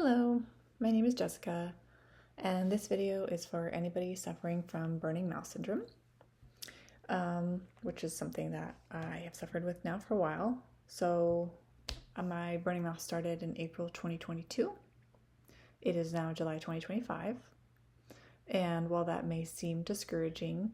Hello, my name is Jessica, and this video is for anybody suffering from burning mouth syndrome, which is something that I have suffered with now for a while. So, my burning mouth started in April 2022. It is now July 2025, and while that may seem discouraging,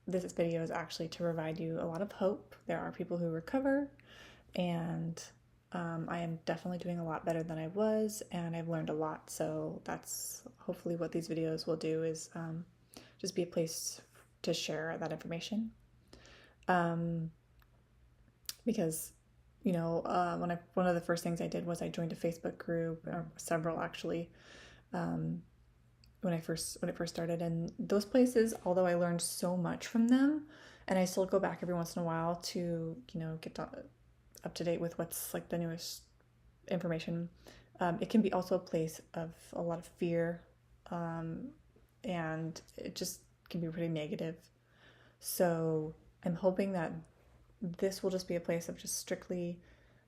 this video is actually to provide you a lot of hope. There are people who recover, and I am definitely doing a lot better than I was, and I've learned a lot. So that's hopefully what these videos will do, is just be a place to share that information. Because one of the first things I did was I joined a Facebook group, or several actually, when it first started, and those places, although I learned so much from them, and I still go back every once in a while to get up to date with what's like the newest information. It can be also a place of a lot of fear, and it just can be pretty negative. So I'm hoping that this will just be a place of just strictly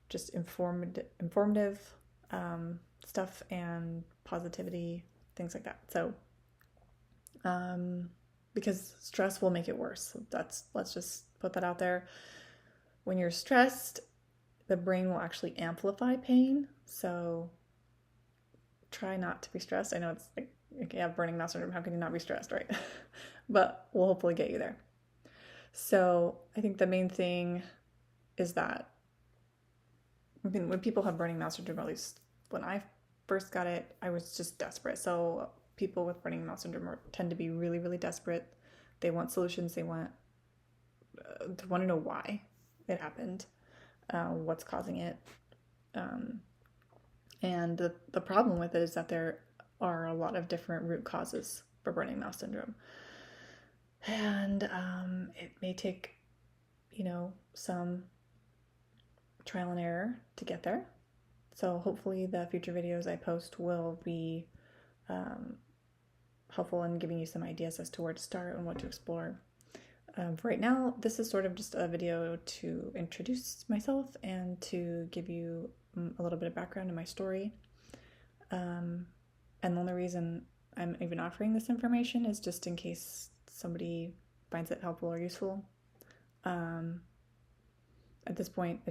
just informative stuff and positivity, things like that. So because stress will make it worse. Let's just put that out there. When you're stressed, the brain will actually amplify pain. So try not to be stressed. I know it's like, you have burning mouth syndrome, how can you not be stressed, right? But we'll hopefully get you there. So I think the main thing is that when people have burning mouth syndrome, at least when I first got it, I was just desperate. So people with burning mouth syndrome tend to be really, really desperate. They want solutions. They want to know why it happened, what's causing it. And the problem with it is that there are a lot of different root causes for burning mouth syndrome. And it may take, some trial and error to get there. So hopefully the future videos I post will be helpful in giving you some ideas as to where to start and what to explore. For right now, this is sort of just a video to introduce myself and to give you a little bit of background in my story. And the only reason I'm even offering this information is just in case somebody finds it helpful or useful. At this point,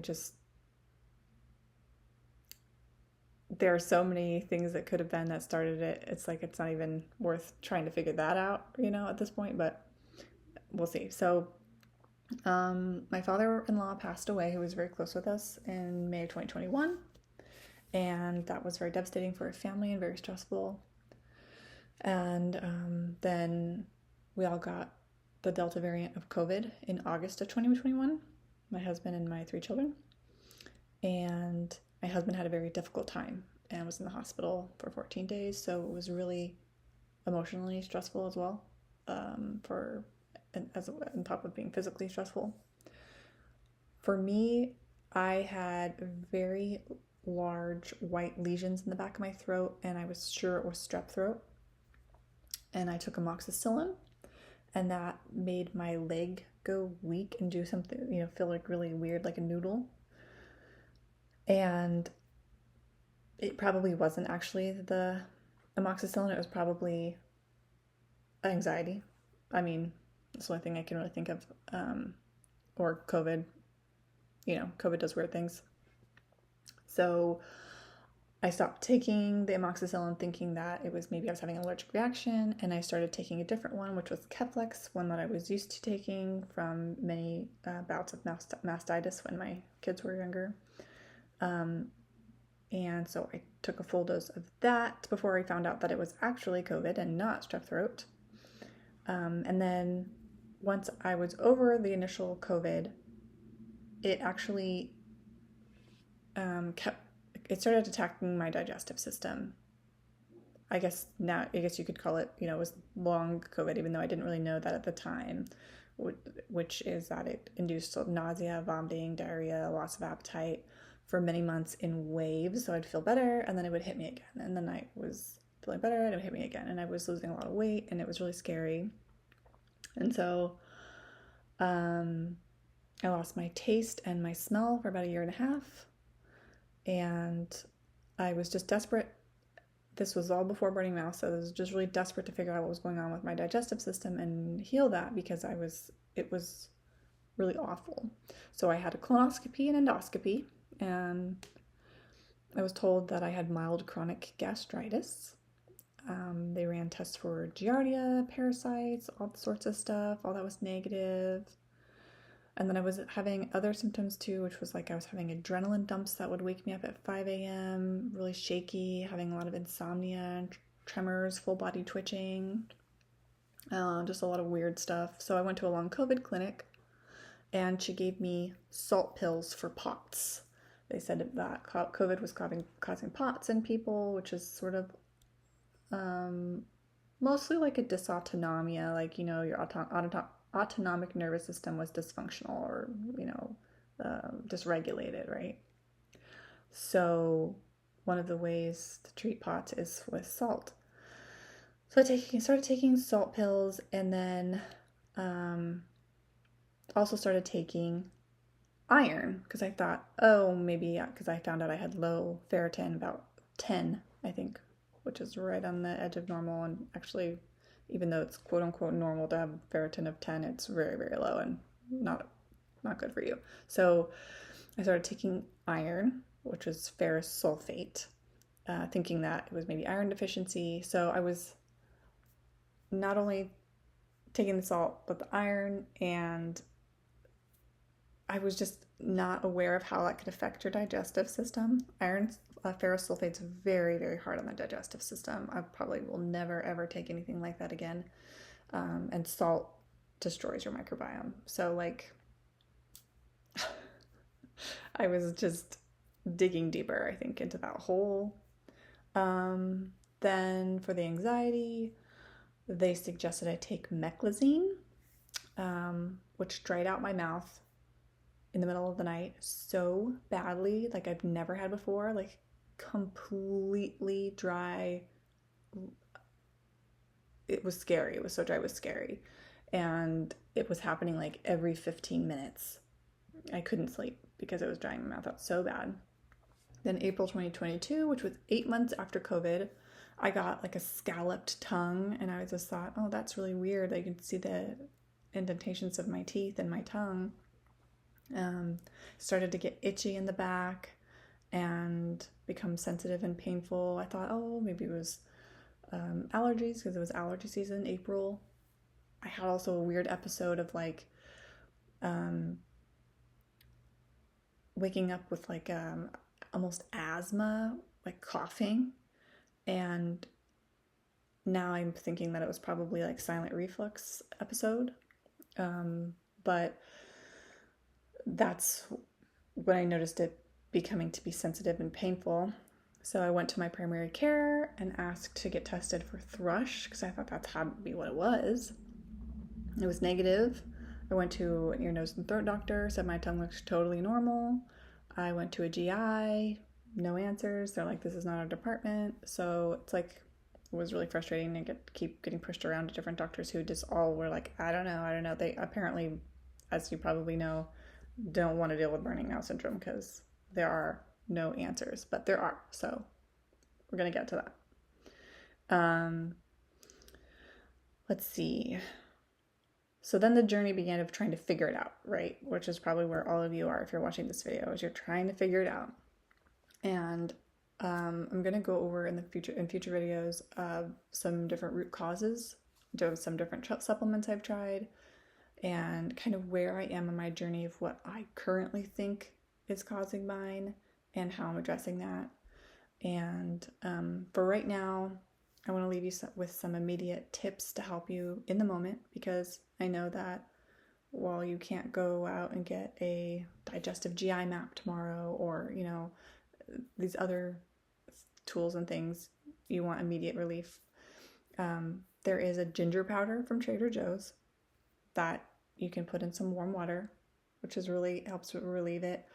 there are so many things that could have been that started it. It's like it's not even worth trying to figure that out, at this point, but we'll see. So my father-in-law passed away, who was very close with us, in May of 2021, and that was very devastating for our family and very stressful. And then we all got the Delta variant of COVID in August of 2021, my husband and my 3 children. And my husband had a very difficult time and was in the hospital for 14 days. So it was really emotionally stressful as well, on top of being physically stressful. For me, I had very large white lesions in the back of my throat, and I was sure it was strep throat. And I took amoxicillin, and that made my leg go weak and do something, feel like really weird, like a noodle. And it probably wasn't actually the amoxicillin, it was probably anxiety. I mean, that's the only thing I can really think of. Or COVID. COVID does weird things. So I stopped taking the amoxicillin thinking that it was maybe I was having an allergic reaction, and I started taking a different one, which was Keflex, one that I was used to taking from many bouts of mastitis when my kids were younger. And so I took a full dose of that before I found out that it was actually COVID and not strep throat. And then once I was over the initial COVID, it actually it started attacking my digestive system. I guess you could call it, it was long COVID, even though I didn't really know that at the time, which is that it induced nausea, vomiting, diarrhea, loss of appetite for many months in waves. So I'd feel better, and then it would hit me again. And then I was feeling better, and it would hit me again. And I was losing a lot of weight, and it was really scary. And so I lost my taste and my smell for about 1.5 years. And I was just desperate. This was all before burning mouth, so I was just really desperate to figure out what was going on with my digestive system and heal that because it was really awful. So I had a colonoscopy and endoscopy, and I was told that I had mild chronic gastritis. They ran tests for Giardia, parasites, all sorts of stuff. All that was negative. And then I was having other symptoms too, which was like I was having adrenaline dumps that would wake me up at 5 a.m., really shaky, having a lot of insomnia, tremors, full body twitching, just a lot of weird stuff. So I went to a long COVID clinic, and she gave me salt pills for POTS. They said that COVID was causing POTS in people, which is sort of mostly like a dysautonomia, like, your autonomic nervous system was dysfunctional or, dysregulated, right? So one of the ways to treat POTS is with salt. So I started taking salt pills, and then also started taking iron because I thought, oh, maybe because I found out I had low ferritin, about 10, I think, which is right on the edge of normal. And actually, even though it's quote unquote normal to have ferritin of 10, it's very, very low and not good for you. So I started taking iron, which was ferrous sulfate, thinking that it was maybe iron deficiency. So I was not only taking the salt, but the iron, and I was just not aware of how that could affect your digestive system. Ferrous sulfate's very, very hard on the digestive system. I probably will never, ever take anything like that again. And salt destroys your microbiome. So, like, I was just digging deeper, I think, into that hole. Then for the anxiety, they suggested I take meclizine, which dried out my mouth in the middle of the night so badly, like I've never had before, like completely dry. It was scary. It was so dry, it was scary. And it was happening like every 15 minutes. I couldn't sleep because it was drying my mouth out so bad. Then April 2022, which was 8 months after COVID, I got like a scalloped tongue, and I just thought, oh, that's really weird. I could see the indentations of my teeth and my tongue. Started to get itchy in the back and become sensitive and painful. I thought, oh, maybe it was allergies because it was allergy season, April. I had also a weird episode of like waking up with like almost asthma, like coughing. And now I'm thinking that it was probably like silent reflux episode. But that's when I noticed it becoming to be sensitive and painful. So I went to my primary care and asked to get tested for thrush because I thought that's had to be what it was. It was negative. I went to an ear, nose, and throat doctor, said my tongue looks totally normal. I went to a GI, no answers. They're like, this is not our department. So it's like, it was really frustrating to keep getting pushed around to different doctors who just all were like, I don't know. They apparently, as you probably know, don't want to deal with burning mouth syndrome because there are no answers, but there are. So we're going to get to that. Let's see. So then the journey began of trying to figure it out, right? Which is probably where all of you are if you're watching this video, is you're trying to figure it out. And I'm going to go over in future videos some different root causes, some different supplements I've tried, and kind of where I am in my journey of what I currently think is causing mine and how I'm addressing that. And for right now, I want to leave you with some immediate tips to help you in the moment, because I know that while you can't go out and get a digestive GI map tomorrow or, these other tools and things, you want immediate relief. There is a ginger powder from Trader Joe's that you can put in some warm water, which really helps relieve it.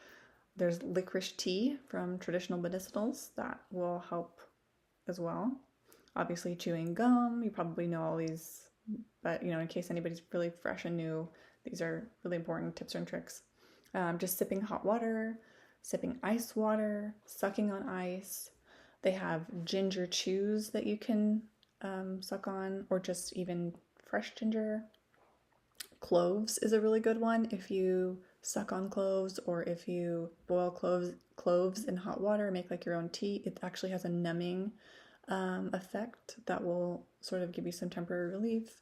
There's licorice tea from Traditional Medicinals that will help as well. Obviously, chewing gum, you probably know all these, but in case anybody's really fresh and new, these are really important tips and tricks. Just sipping hot water, sipping ice water, sucking on ice, They have ginger chews that you can suck on, or just even fresh ginger. Cloves is a really good one if you suck on cloves, or if you boil cloves in hot water, make like your own tea. It actually has a numbing effect that will sort of give you some temporary relief.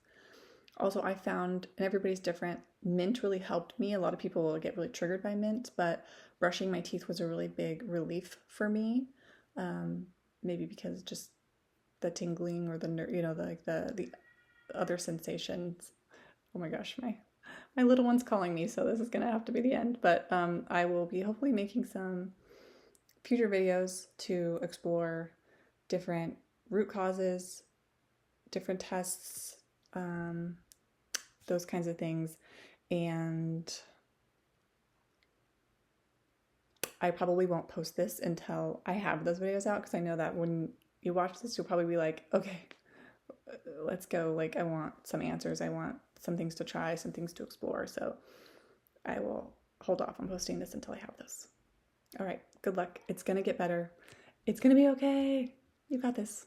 Also, I found, and everybody's different, mint really helped me. A lot of people will get really triggered by mint, but brushing my teeth was a really big relief for me. Maybe because just the tingling or the the other sensations. Oh my gosh, my little one's calling me, so this is gonna have to be the end. But I will be hopefully making some future videos to explore different root causes, different tests, those kinds of things. And I probably won't post this until I have those videos out, because I know that when you watch this, you'll probably be like, okay, let's go. Like, I want some answers. I want some things to try, some things to explore. So I will hold off on posting this until I have this. All right, good luck. It's going to get better. It's going to be okay. You got this.